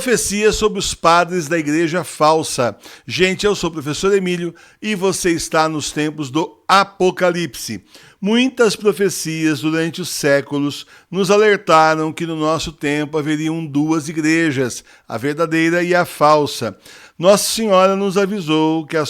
Profecia sobre os padres da igreja falsa. Gente, eu sou o professor Emílio e você está nos tempos do Apocalipse. Muitas profecias durante os séculos nos alertaram que no nosso tempo haveriam duas igrejas, a verdadeira e a falsa. Nossa Senhora nos avisou que a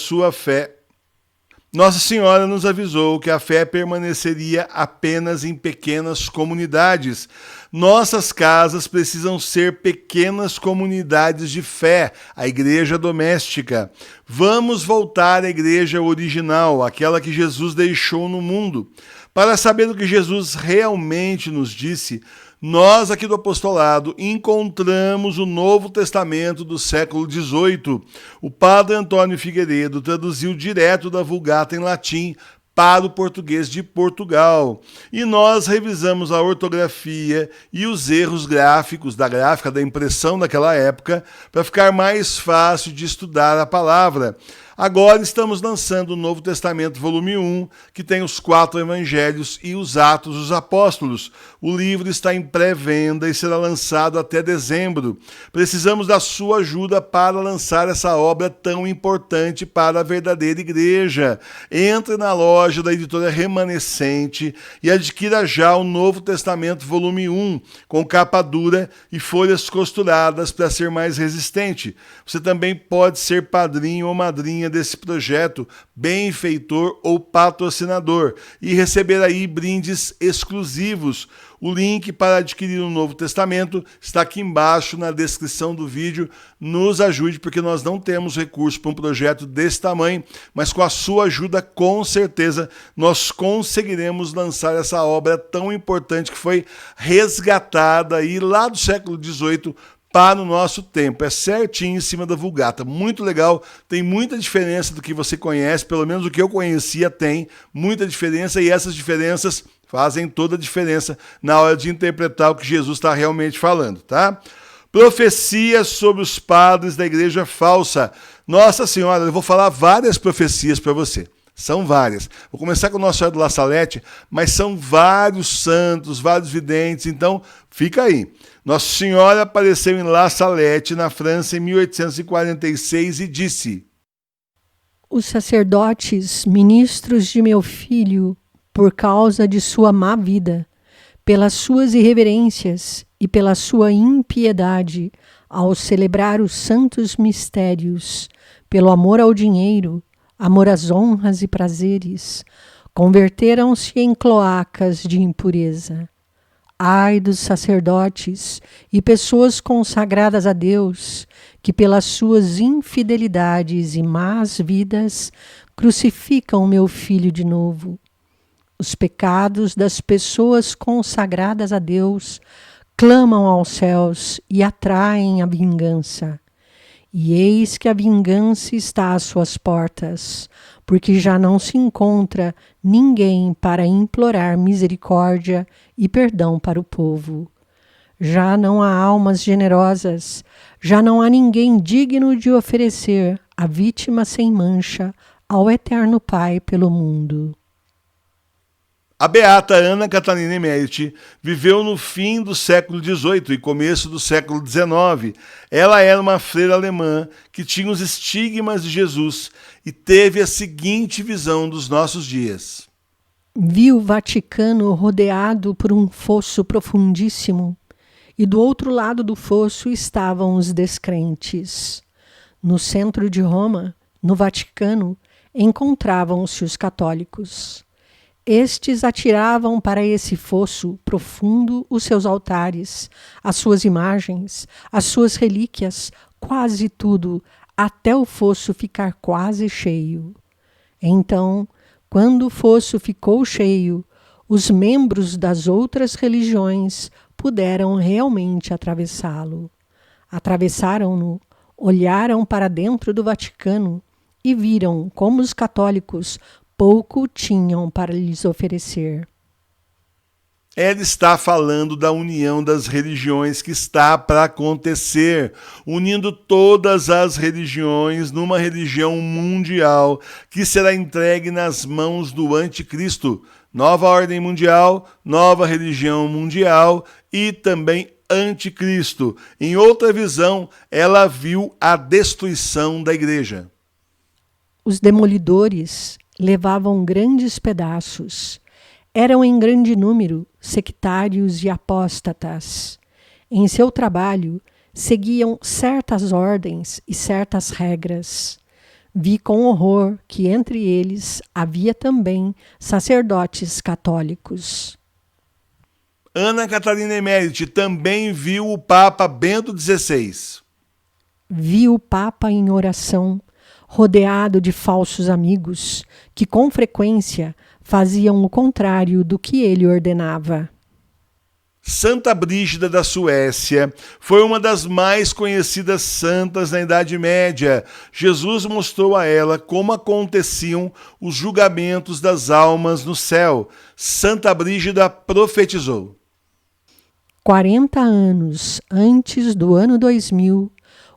fé permaneceria apenas em pequenas comunidades. Nossas casas precisam ser pequenas comunidades de fé, a igreja doméstica. Vamos voltar à igreja original, aquela que Jesus deixou no mundo. Para saber o que Jesus realmente nos disse, nós aqui do apostolado encontramos o Novo Testamento do século XVIII. O padre Antônio Figueiredo traduziu direto da Vulgata em latim para o português de Portugal. E nós revisamos a ortografia e os erros gráficos da gráfica da impressão daquela época para ficar mais fácil de estudar a palavra. Agora estamos lançando o Novo Testamento, volume 1, que tem os 4 evangelhos e os Atos dos Apóstolos. O livro está em pré-venda e será lançado até dezembro. Precisamos da sua ajuda para lançar essa obra tão importante para a verdadeira igreja. Entre na loja da editora Remanescente e adquira já o Novo Testamento, volume 1, com capa dura e folhas costuradas para ser mais resistente. Você também pode ser padrinho ou madrinha desse projeto, benfeitor ou patrocinador, e receber aí brindes exclusivos. O link para adquirir o Novo Testamento está aqui embaixo na descrição do vídeo. Nos ajude, porque nós não temos recurso para um projeto desse tamanho, mas com a sua ajuda, com certeza, nós conseguiremos lançar essa obra tão importante que foi resgatada aí lá do século XVIII para o nosso tempo. É certinho em cima da Vulgata. Muito legal, tem muita diferença do que você conhece, pelo menos o que eu conhecia tem muita diferença, e essas diferenças fazem toda a diferença na hora de interpretar o que Jesus está realmente falando, tá? Profecias sobre os padres da igreja falsa. Nossa Senhora, eu vou falar várias profecias para você. São várias. Vou começar com Nossa Senhora do La Salette, mas são vários santos, vários videntes, então fica aí. Nossa Senhora apareceu em La Salette, na França, em 1846 e disse: Os sacerdotes, ministros de meu filho, por causa de sua má vida, pelas suas irreverências e pela sua impiedade, ao celebrar os santos mistérios, pelo amor ao dinheiro, amor às honras e prazeres, converteram-se em cloacas de impureza. Ai dos sacerdotes e pessoas consagradas a Deus, que pelas suas infidelidades e más vidas crucificam meu filho de novo. Os pecados das pessoas consagradas a Deus clamam aos céus e atraem a vingança. E eis que a vingança está às suas portas, porque já não se encontra ninguém para implorar misericórdia e perdão para o povo. Já não há almas generosas, já não há ninguém digno de oferecer a vítima sem mancha ao Eterno Pai pelo mundo. A beata Ana Catarina Emeriti viveu no fim do século XVIII e começo do século XIX. Ela era uma freira alemã que tinha os estigmas de Jesus e teve a seguinte visão dos nossos dias. Viu o Vaticano rodeado por um fosso profundíssimo, e do outro lado do fosso estavam os descrentes. No centro de Roma, no Vaticano, encontravam-se os católicos. Estes atiravam para esse fosso profundo os seus altares, as suas imagens, as suas relíquias, quase tudo, até o fosso ficar quase cheio. Então, quando o fosso ficou cheio, os membros das outras religiões puderam realmente atravessá-lo. Atravessaram-no, olharam para dentro do Vaticano e viram como os católicos pouco tinham para lhes oferecer. Ela está falando da união das religiões que está para acontecer, unindo todas as religiões numa religião mundial que será entregue nas mãos do anticristo. Nova ordem mundial, nova religião mundial e também anticristo. Em outra visão, ela viu a destruição da igreja. Os demolidores levavam grandes pedaços. Eram em grande número sectários e apóstatas. Em seu trabalho, seguiam certas ordens e certas regras. Vi com horror que entre eles havia também sacerdotes católicos. Ana Catarina Emérite também viu o Papa Bento XVI. Vi o Papa em oração, rodeado de falsos amigos, que com frequência faziam o contrário do que ele ordenava. Santa Brígida da Suécia foi uma das mais conhecidas santas na Idade Média. Jesus mostrou a ela como aconteciam os julgamentos das almas no céu. Santa Brígida profetizou: 40 anos antes do ano 2000,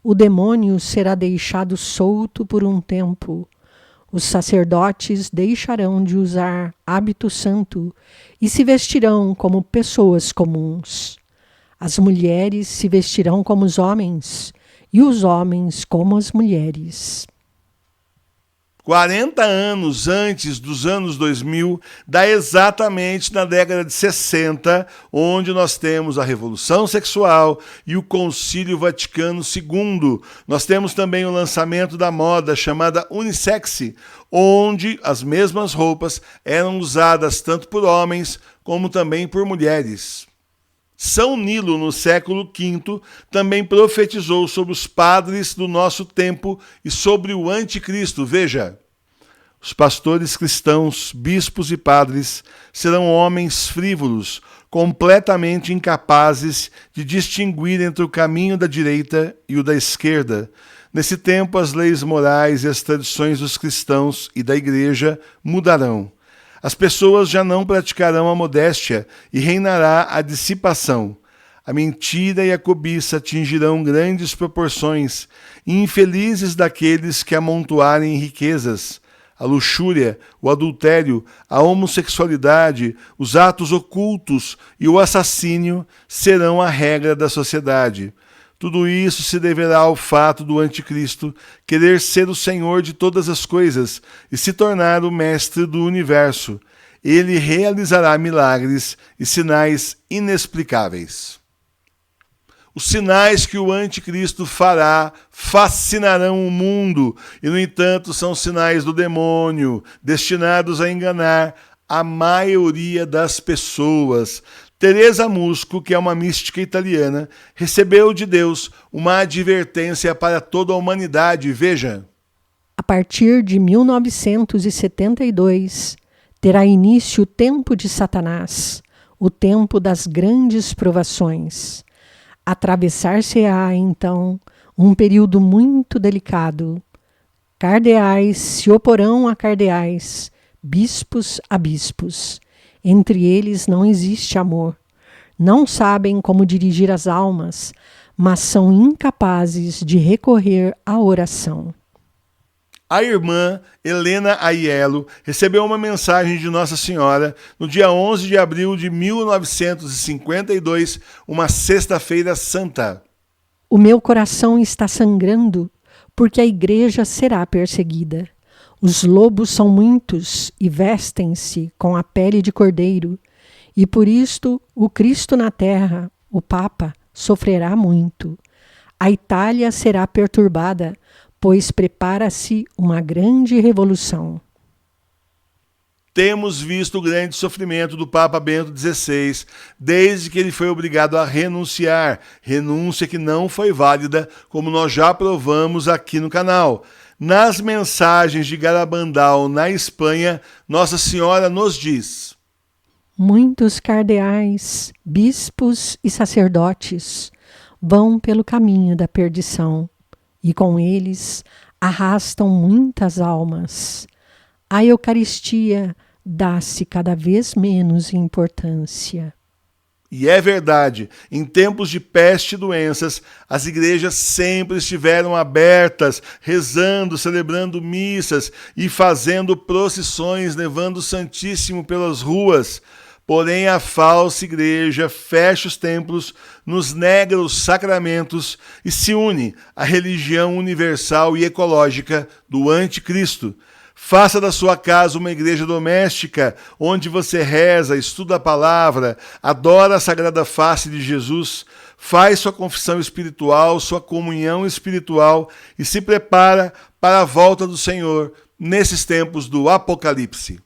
o demônio será deixado solto por um tempo. Os sacerdotes deixarão de usar hábito santo e se vestirão como pessoas comuns. As mulheres se vestirão como os homens e os homens como as mulheres. 40 anos antes dos anos 2000, dá exatamente na década de 60, onde nós temos a Revolução Sexual e o Concílio Vaticano II. Nós temos também o lançamento da moda chamada unissex, onde as mesmas roupas eram usadas tanto por homens como também por mulheres. São Nilo, no século V, também profetizou sobre os padres do nosso tempo e sobre o anticristo. Veja, os pastores cristãos, bispos e padres serão homens frívolos, completamente incapazes de distinguir entre o caminho da direita e o da esquerda. Nesse tempo, as leis morais e as tradições dos cristãos e da igreja mudarão. As pessoas já não praticarão a modéstia e reinará a dissipação. A mentira e a cobiça atingirão grandes proporções, e infelizes daqueles que amontoarem riquezas. A luxúria, o adultério, a homossexualidade, os atos ocultos e o assassínio serão a regra da sociedade. Tudo isso se deverá ao fato do anticristo querer ser o Senhor de todas as coisas e se tornar o mestre do universo. Ele realizará milagres e sinais inexplicáveis. Os sinais que o anticristo fará fascinarão o mundo e, no entanto, são sinais do demônio, destinados a enganar a maioria das pessoas. Teresa Musco, que é uma mística italiana, recebeu de Deus uma advertência para toda a humanidade. Veja: a partir de 1972, terá início o tempo de Satanás, o tempo das grandes provações. Atravessar-se-á, então, um período muito delicado. Cardeais se oporão a cardeais, bispos a bispos. Entre eles não existe amor. Não sabem como dirigir as almas, mas são incapazes de recorrer à oração. A irmã Helena Aiello recebeu uma mensagem de Nossa Senhora no dia 11 de abril de 1952, uma sexta-feira santa. O meu coração está sangrando porque a igreja será perseguida. Os lobos são muitos e vestem-se com a pele de cordeiro, e por isto o Cristo na terra, o Papa, sofrerá muito. A Itália será perturbada, pois prepara-se uma grande revolução. Temos visto o grande sofrimento do Papa Bento XVI, desde que ele foi obrigado a renunciar, renúncia que não foi válida, como nós já provamos aqui no canal. Nas mensagens de Garabandal, na Espanha, Nossa Senhora nos diz: muitos cardeais, bispos e sacerdotes vão pelo caminho da perdição, e com eles arrastam muitas almas. A Eucaristia dá-se cada vez menos importância. E é verdade, em tempos de peste e doenças, as igrejas sempre estiveram abertas, rezando, celebrando missas e fazendo procissões, levando o Santíssimo pelas ruas. Porém, a falsa igreja fecha os templos, nos nega os sacramentos e se une à religião universal e ecológica do anticristo. Faça da sua casa uma igreja doméstica, onde você reza, estuda a palavra, adora a sagrada face de Jesus, faz sua confissão espiritual, sua comunhão espiritual e se prepara para a volta do Senhor nesses tempos do Apocalipse.